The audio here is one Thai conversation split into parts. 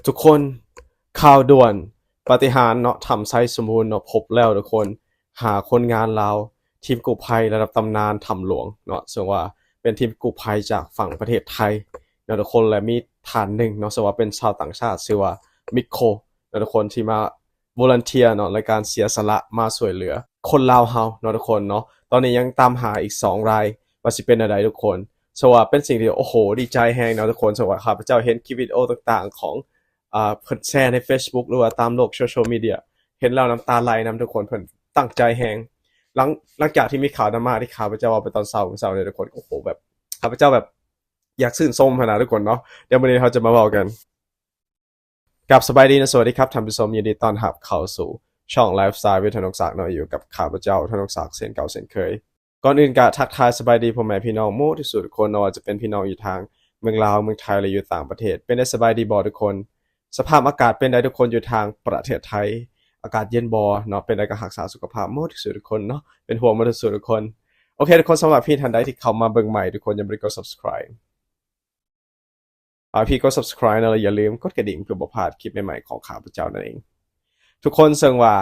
ทุกคนข่าวด่วนปาฏิหาริย์เนาะทำไซสมบูรณ์เนาะพบแล้วทุกคนหาคนงานลาวทีมกู้ภัยระดับตำนานถ้ำหลวงเนาะซึ่งว่าเป็นทีมกู้ภัยจากฝั่งประเทศไทยเนาะทุกคนและมีฐานหนึ่งเนาะซึ่งว่าเป็นชาวต่างชาติชื่อว่ามิโคเนาะทุกคนที่มาวอลันเทียเนาะในการเสียสละมาช่วยเหลือคนลาวเฮาเนาะทุกคนเนาะตอนนี้ยังตามหาอีก2 รายว่าสิเป็นอะไรทุกคนสว่าเป็นสิ่งที่โอ้โหดีใจแฮงเนาะทุกคนสว่าข้าพเจ้าเห็นคลิปวิดีโอต่างๆของเพิ่นแชร์ใน Facebook หรือว่าตามโลกโซเชียลมีเดียเห็นแล้วน้ำตาไหลนํทุกคนเพิ่นตั้งใจแฮงหลังจากที่มีข่าวดราม่าที่ข้าพเจ้าเอาไปตอนเช้าเนี่ยทุกคนโอ้โหแบบข้าพเจ้าแบบอยากชื่นชมขนาดทุกคนเนาะเดี๋ยววันนี้เราจะมาเว้ากันกับสบายดีนะสวัสดีครับท่านผู้ชมยินดีต้อนรับเข้าสู่ช่องไลฟ์สไตล์วิทยานกศักดิ์เนาะอยู่กับข้าพเจ้าธนกศักดิ์เช่นเก่าเช่นเคยก่อนอื่นก็ทักทายสบายดีพ่อแม่พี่น้องหมู่ที่สุดทุกคนเนาะจะเป็นพี่น้องอยู่ทางเมืองลาวเมืองไทยหรืออยู่ต่างประเทศเป็นได้สบายดีบ่ทุกคนสภาพอากาศเป็นได้ทุกคนอยู่ทางประเทศไทยอากาศเย็นบ่เนาะเป็นได้ก็รักษาสุขภาพหมู่ที่สุดทุกคนเนาะเป็นห่วงหมู่ที่สุดทุกคนโอเคทุกคนสำหรับพี่ท่านใดที่เข้ามาเบิ่งใหม่ทุกคนอย่าลืมกด subscribe พี่ก็ subscribe นะแล้วอย่าลืมกดกระดิ่งเพื่อบ่พลาดคลิปใหม่ๆของข้าพเจ้านั่นเองทุกคนเซึ่งว่า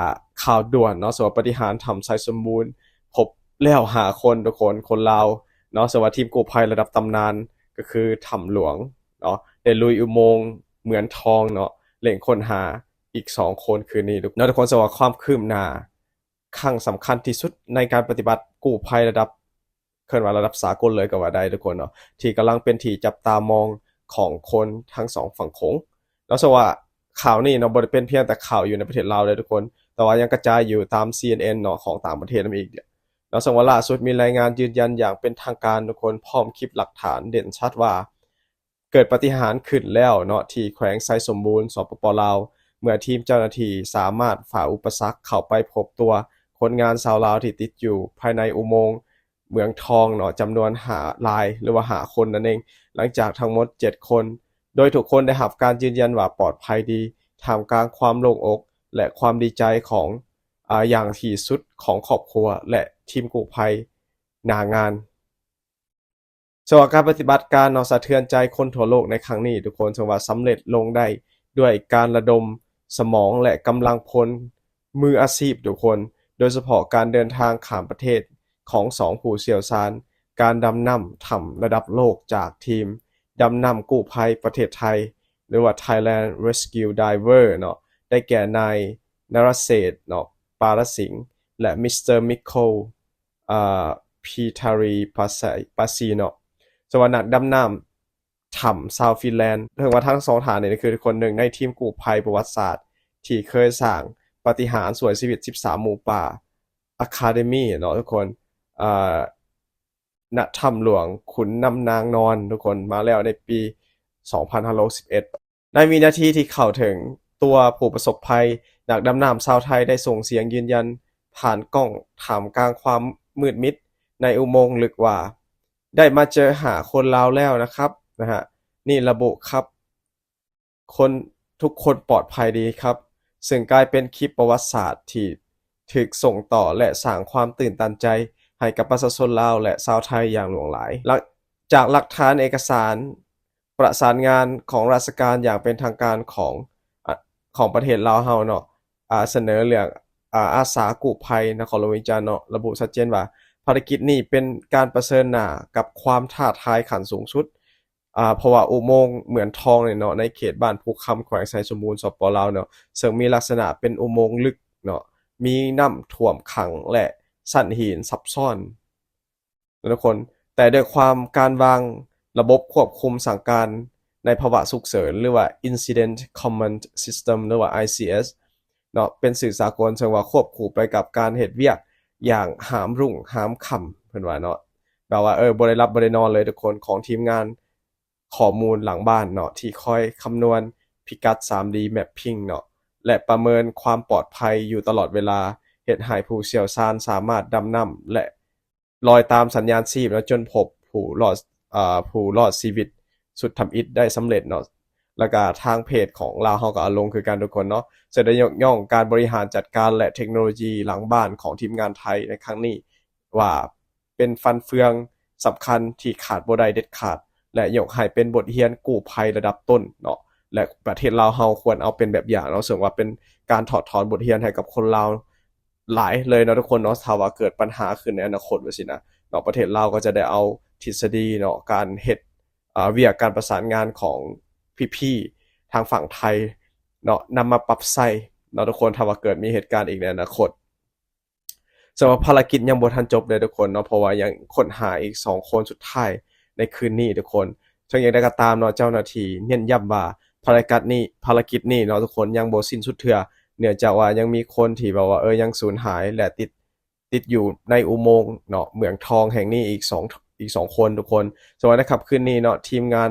ข่าวด่วนเนาะสำหรับปฏิหารย์ทำไซสมบูรณ์พบแล้วหาคนทุกคนลาวเนาะสำหรับทีมกู้ภัยระดับตำนานก็คือถ้ำหลวงเนาะได้ลุยอุโมงค์เหมือนทองเนาะเร่งค้นหาอีก2 คนคืนนี้เนาะทุกคนสำหรับความคืบหน้าครั้งสำคัญที่สุดในการปฏิบัติกู้ภัยระดับเคลื่อนไหวระดับสากลเลยก็ว่าได้ทุกคนเนาะที่กำลังเป็นที่จับตามองของคนทั้ง2 ฝั่งโขงแล้วสว่าข่าวนี้เนาะบ่ได้เป็นเพียงแต่ข่าวอยู่ในประเทศลาวเลยทุกคนแต่ว่ายังกระจายอยู่ตาม CNN เนาะของต่างประเทศนั่นอีกแล้วส่งว่าล่าสุดมีรายงานยืนยันอย่างเป็นทางการทุกคนพร้อมคลิปหลักฐานเด่นชัดว่าเกิดปาฏิหาริย์ขึ้นแล้วเนาะที่แขวงไซสมบูรณ์สปปลาวเมื่อทีมเจ้าหน้าที่สามารถฝ่าอุปสรรคเข้าไปพบตัวคนงานชาวลาวที่ติดอยู่ภายในอุโมงค์เหมืองทองเนาะจำนวนรายหรือว่าคนนั่นเองหลังจากทั้งหมด7 คนโดยทุกคนได้รับการยืนยันว่าปลอดภัยดีท่ามกลางความโล่งอกและความดีใจของอย่างที่สุดของครอบครัวและทีมกู้ภัยหน้างานสำหรับการปฏิบัติการเนาะสะเทือนใจคนทั่วโลกในครั้งนี้ทุกคนถือว่าสำเร็จลงได้ด้วยการระดมสมองและกำลังพลมืออาชีพทุกคนโดยเฉพาะการเดินทางข้ามประเทศของ2 ผู้เชี่ยวชาญการดำน้ำถ้ำระดับโลกจากทีมดำน้ำกู้ภัยประเทศไทยหรือว่า Thailand Rescue Diver เนาะได้แก่นายนรเศรษฐ์เนาะปารสิงห์และมิสเตอร์มิโคลพีทารีปาซีเนาะสวรรค์นักดำน้ำถ้ำซาวฟินแลนด์ถึงว่าทั้ง2 ฐานนี่คือคนหนึ่งในทีมกู้ภัยประวัติศาสตร์ที่เคยสร้างปาฏิหาริย์ช่วยชีวิต13 หมูป่า Academy เนาะทุกคนอ่าณถ้ำหลวงขุนน้ำนางนอนทุกคนมาแล้วในปี2561ในวินาทีที่เข้าถึงตัวผู้ประสบภัยนักดำน้ำชาวไทยได้ส่งเสียงยืนยันผ่านกล้องท่ามกลางความมืดมิดในอุโมงค์ลึกว่าได้มาเจอหาคนลาวแล้วนะครับนะฮะนี่ระบุครับคนทุกคนปลอดภัยดีครับซึ่งกลายเป็นคลิปประวัติศาสตร์ที่ถูกส่งต่อและสร้างความตื่นตันใจให้กับประชาชนลาวและชาวไทยอย่างหลวงหลายจากหลักฐานเอกสารประสานงานของราชการอย่างเป็นทางการของประเทศลาวเฮาเนาะเสนอเรื่องอาสากู้ภัยนครหลวงวิจารณ์เนาะระบุชัดเจนว่าภารกิจนี้เป็นการเผชิญหน้ากับความท้าทายขั้นสูงสุดเพราะว่าอุโมงค์เหมือนทองเนี่ยเนาะในเขตบ้านภูคำแขวงไชยสมบูรณ์สปปลาวเนาะซึ่งมีลักษณะเป็นอุโมงค์ลึกเนาะมีน้ำท่วมขังและสันหินซับซ้อนทุกคนแต่ด้วยความการวางระบบควบคุมสั่งการในภาวะฉุกเฉินหรือว่า Incident Command System หรือว่า ICS เนาะเป็นสื่อสากลซึ่งว่าควบคู่ไปกับการเฮ็ดเวียกอย่างหามรุ่งหามค่ำเพิ่นว่าเนาะแบบว่าบ่ได้รับบ่ได้นอนเลยทุกคนของทีมงานข้อมูลหลังบ้านเนาะที่คอยคำนวณพิกัด 3D Mapping เนาะและประเมินความปลอดภัยอยู่ตลอดเวลาเฮ็ดให้ผู้เชี่ยวชาญสามารถดำน้ำและลอยตามสัญญาณชีพแล้วจนพบผู้รอดชีวิตสุดทำอิฐได้สำเร็จเนาะแล้วก็ทางเพจของลาวเฮาก็เอาลงคือกันทุกคนเนาะจะได้ยกย่องการบริหารจัดการและเทคโนโลยีหลังบ้านของทีมงานไทยในครั้งนี้ว่าเป็นฟันเฟืองสำคัญที่ขาดบ่ได้เด็ดขาดและยกให้เป็นบทเรียนกู้ภัยระดับต้นเนาะ และประเทศลาวเราควรเอาเป็นแบบอย่างเนาะซึ่งว่าเป็นการถอดถอนบทเรียนให้กับคนลาวหลายเลยเนาะทุกคนเนาะถ้าว่าเกิดปัญหาขึ้นในอนาคตว่าสินะเนาะประเทศลาวก็จะได้เอาทฤษฎีเนาะการเฮ็ดเวียกการประสานงานของพี่ๆทางฝั่งไทยเนาะนำมาปรับใช้เนาะทุกคนถ้าว่าเกิดมีเหตุการณ์อีกในอนาคตสำหรับภารกิจยังบ่ทันจบเลยทุกคนเนาะเพราะว่ายังค้นหาอีก2คนสุดท้ายในคืนนี้ทุกคนถึงอย่างใดก็ตามเนาะเจ้าหน้าที่เน้นย้ำว่าภารกิจนี้เนาะทุกคนยังบ่สิ้นสุดเทื่อเนื่องจากว่ายังมีคนที่แบบว่ายังสูญหายและติดอยู่ในอุโมงค์เนาะเหมืองทองแห่งนี้อีกสองคนทุกคนสำหรับในค่ำคืนนี้เนาะทีมงาน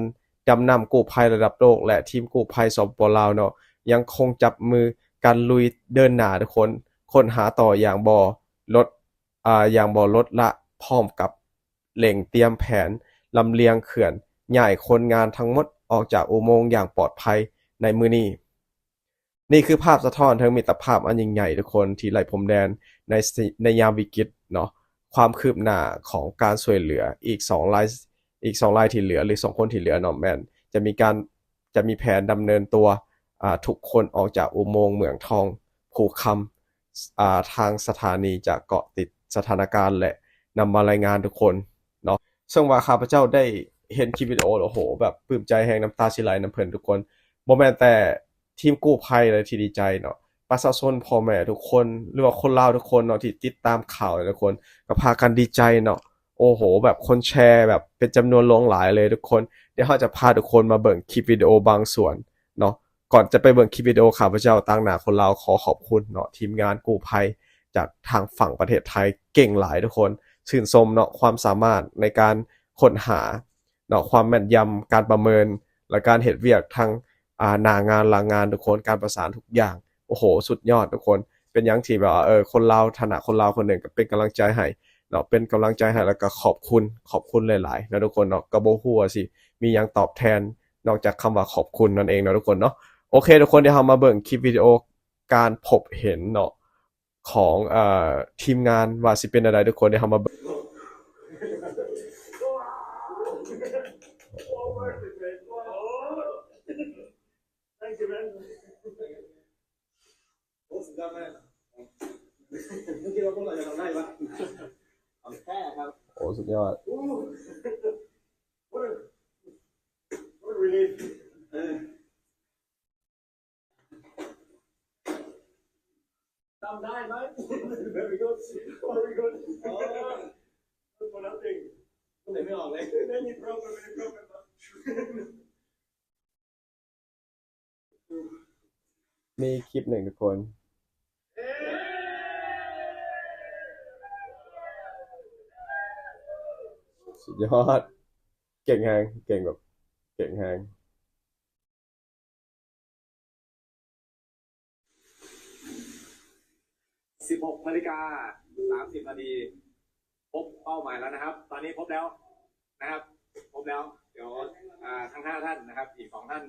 ดำน้ำกู้ภัยระดับโลกและทีมกู้ภัยสปปลาวเนาะยังคงจับมือกันลุยเดินหน้าทุกคนค้นหาต่ออย่างบ่ลดละพร้อมกับเร่งเตรียมแผนลำเลียงเขื่อนย้ายคนงานทั้งหมดออกจากอุโมงค์อย่างปลอดภัยในมื้อนี้ นี่คือภาพสะท้อนถึงมิตรภาพอันยิ่งใหญ่ทุกคนที่ไร้พรมแดนในยามวิกฤตเนาะความคืบหน้าของการช่วยเหลืออีก2 รายที่เหลือหรือ2 คนที่เหลือเนาะแม่นจะมีแผนดำเนินตัวทุกคนออกจากอุโมงค์เหมืองทองผูกคำทางสถานีจะเกาะติดสถานการณ์และนำมารายงานทุกคนเนาะซึ่งว่าข้าพเจ้าได้เห็นคลิปวิดีโอแล้วโอ้โหแบบปลื้มใจแฮงน้ำตาสิไหลนำเพิ่นทุกคนบ่แม่นแต่ทีมกู้ภัยเลยที่ดีใจเนาะประชาชนพ่อแม่ทุกคนหรือว่าคนลาวทุกคนเนาะที่ติดตามข่าวทุกคนก็พากันดีใจเนาะโอ้โหแบบคนแชร์แบบเป็นจำนวนหลายเลยทุกคนเดี๋ยวเราจะพาทุกคนมาเบิ่งคลิปวิดีโอบางส่วนเนาะก่อนจะไปเบิ่งคลิปวิดีโอข้าพเจ้าตั้งหน้าคนลาวขอขอบคุณเนาะทีมงานกู้ภัยจากทางฝั่งประเทศไทยเก่งหลายทุกคนชื่นชมเนาะความสามารถในการค้นหาเนาะความแม่นยำการประเมินและการเฮ็ดเวียกทั้งหน้างานหลังงานทุกคนการประสานทุกอย่างโอ้โหสุดยอดทุกคนเป็นหยังที่แบบว่าคนลาวฐานะคนลาวคนหนึ่งก็เป็นกำลังใจให้เนาะเป็นกำลังใจให้แล้วก็ขอบคุณหลายๆนะทุกคนเนาะก็บ่ฮู้ว่าสิมีหยังตอบแทนนอกจากคำว่าขอบคุณนั่นเองเนาะทุกคนเนาะโอเคทุกคนเดี๋ยวเรามาเบิ่งคลิปวิดีโอการพบเห็นเนาะของทีมงานว่าสิเป็นอะไรทุกคนเดี๋ยวเรามาเบิ่ง Thank you, man. โอ้สุดยอดมากเมื่อกี้เราพวกเราจะทำได้ปะเอาแค่ครับ โอ้สุดยอด What a what a relief ทำได้ไหม Very good very good for nothing คนไหนไม่ออกเลย Any problem any problem มีคลิปหนึ่งทุกคนสุดยอดเก่งแฮงเก่งแบบเก่งแฮง 16:30 นาทีพบเป้าหมายแล้วนะครับตอนนี้พบแล้วนะครับพบแล้วเดี๋ยวทั้ง5ท่านนะครับอีก2ท่าน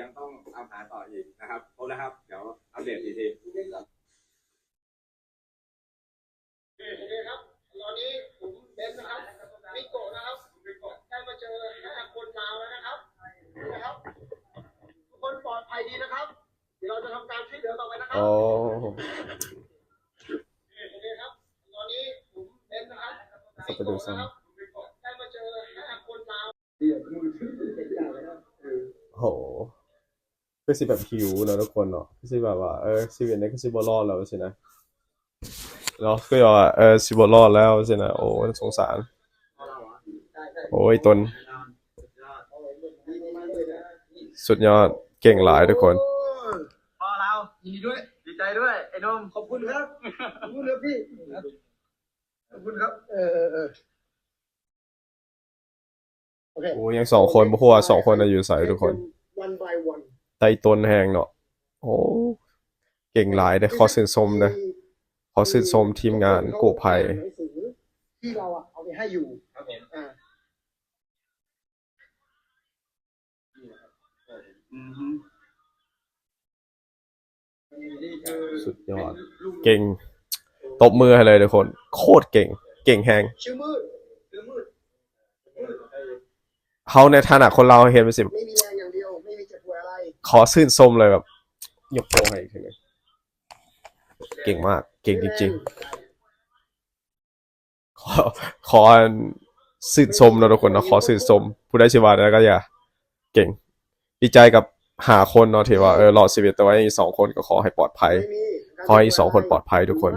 ยังต้องตามหาต่ออีกนะครับพบแล้วครับเดี๋ยวอัปเดตอีกทีโอเคครับตอนนี้ผมเบนนะครับมิโกะนะครับได้มาเจอ5 คนลาวแล้วนะครับทุกคนปลอดภัยดีนะครับเดี๋ยวเราจะทำการช่วยเหลือต่อไปนะครับ โอ้ โอเคครับตอนนี้ผมเบนนะครับ สับปะรดซ้ ได้มาเจอ5 คนลาว โอ้โหคือสิแบบหิวแล้วทุกคนเนาะคือสิแบบว่าชีวิตนี้คือสิบ่รอดแล้วสินะเนาะคือว่าสิบ่รอดแล้วสินะโอ้สงสารโอ้ยตนสุดยอดเก่งหลายทุกคน พอเรายินดีด้วยดีใจด้วยไอ้นม ขอบคุณครับขอบคุณครับพี่ขอบคุณครับโอเค โอ้ยัง2 คนบ่ฮู้ว่า2 คนน่ะอยู่ไสทุกคน one by one ไต้ต้นแฮงเนาะโอ้เก่งหลายเด้อขอชื่นชมนะขอชื่นชมทีมงานกู้ภัย ที่เราเอาไปให้อยู่ ครับผมสุดยอดเก่งตบมือให้เลยทุกคนโคตรเก่งแฮง ชื่อมืด เฮาในฐานะคนลาวเห็นไปสิ ไม่มีแรงอย่างเดียวไม่มีเจ็บป่วยอะไร ขอชื่นชมเลยแบบยกโป้ให้อีกทีหนึงเก่งมากเก่งจริงๆขอชื่นชมนะทุกคนเนาะขอชื่นชมผู้ได้ชื่อว่าแล้วก็อย่าเก่งดีใจกับหาคนเนาะที่ว่าหลอดชีวิตแต่ว่าอีก2คนก็ขอให้ปลอดภัย ขอให้อีก2คนปลอดภัยทุกคน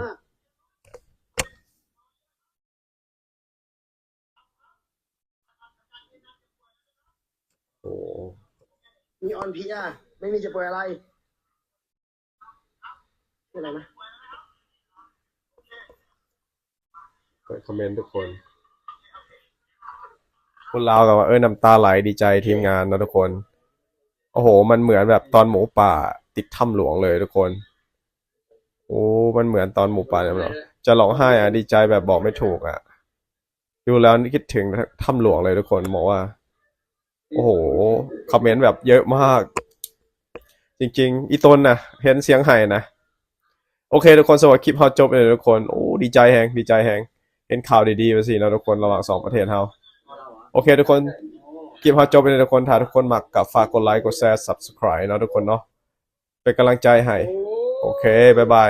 โอ้ มีออนพีอ่ะไม่มีจะป่วยอะไรเป็นอะไรนะ เปิดคอมเมนต์ทุกคนคนลาวกับว่าน้ำตาไหลดีใจทีมงานนะทุกคน โอ้โห มันเหมือนแบบตอนหมูป่าติดถ้ำหลวงเลยทุกคน โอ้มันเหมือนตอนหมูป่าเลยเนาะจะร้องไห้อ่ะดีใจแบบบอกไม่ถูกอ่ะดูแล้วนี่คิดถึงถ้ำหลวงเลยทุกคนบอกว่า โอ้โหคอมเมนต์แบบเยอะมาก จริงๆอีต้นนะเห็นเสียงไห้นะโอเคทุกคนสวัสดีคลิปเขาจบเลยทุกคนโอ้ดีใจแฮงดีใจแฮงเห็นข่าวดีๆไปสินะทุกคนระหว่าง2ประเทศเฮาโอเคทุกคนคลิปเขาจบไปเลยทุกคนถ้าทุกคนมักกับฝากกดไลค์กดแชร์ Subscribe นะทุกคนเนาะเป็นกำลังใจให้โอเคบ๊ายบาย